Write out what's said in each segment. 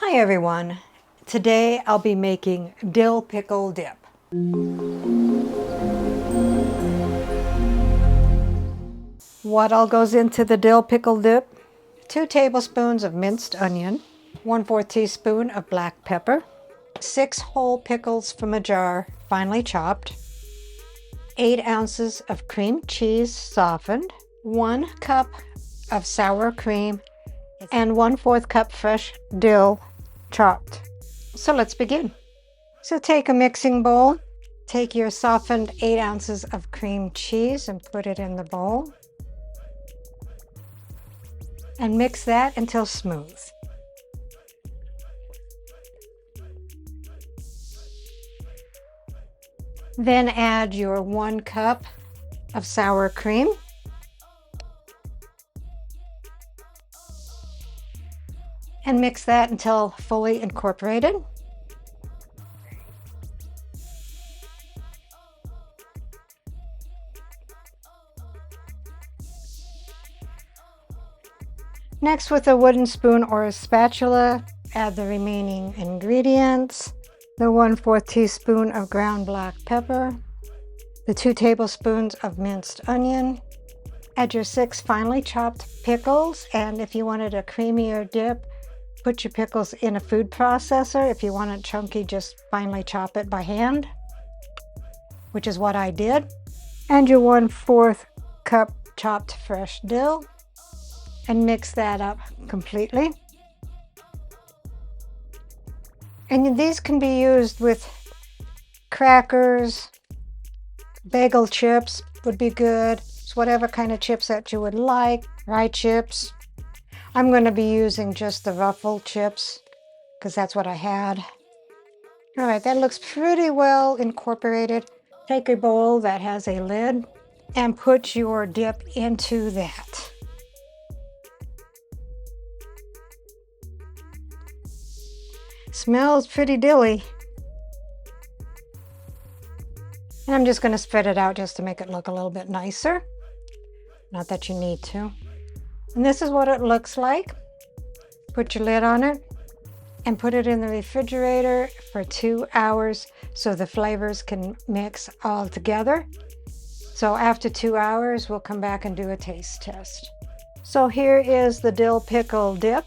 Hi everyone. Today I'll be making dill pickle dip. What all goes into the dill pickle dip? 2 tablespoons of minced onion, 1/4 teaspoon of black pepper, 6 whole pickles from a jar finely chopped, 8 ounces of cream cheese softened, 1 cup of sour cream, and 1/4 cup fresh dill chopped. So let's begin. So take a mixing bowl, take your softened 8 ounces of cream cheese and put it in the bowl. And mix that until smooth. Then add your 1 cup of sour cream. And mix that until fully incorporated. Next, with a wooden spoon or a spatula, add the remaining ingredients. The 1/4 teaspoon of ground black pepper, the 2 tablespoons of minced onion. Add your 6 finely chopped pickles, and if you wanted a creamier dip, put your pickles in a food processor. If you want it chunky, just finely chop it by hand, which is what I did. And your 1/4 cup chopped fresh dill, and mix that up completely. And these can be used with crackers, bagel chips would be good. It's whatever kind of chips that you would like, rye chips. I'm going to be using just the ruffled chips because that's what I had. All right, that looks pretty well incorporated. Take a bowl that has a lid and put your dip into that. Smells pretty dilly. And I'm just going to spread it out just to make it look a little bit nicer. Not that you need to. And this is what it looks like. Put your lid on it and put it in the refrigerator for 2 hours so the flavors can mix all together. So after 2 hours, we'll come back and do a taste test. So here is the dill pickle dip,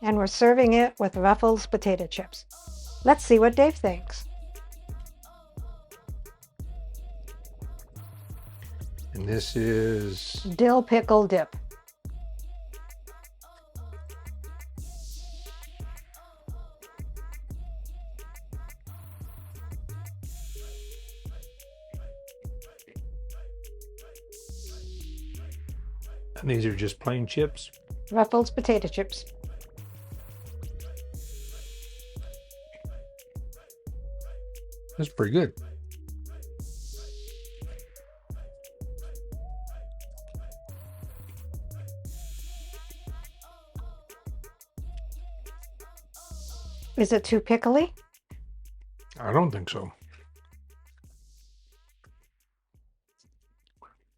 and we're serving it with Ruffles potato chips. Let's see what Dave thinks. And this is Dill pickle dip. and these are just plain chips. Ruffles potato chips. That's pretty good. Is it too pickly? I don't think so.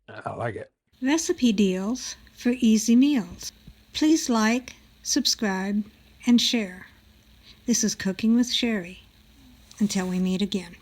I like it. Recipe deals for easy meals. Please like, subscribe, and share. This is Cooking with Sherry. Until we meet again.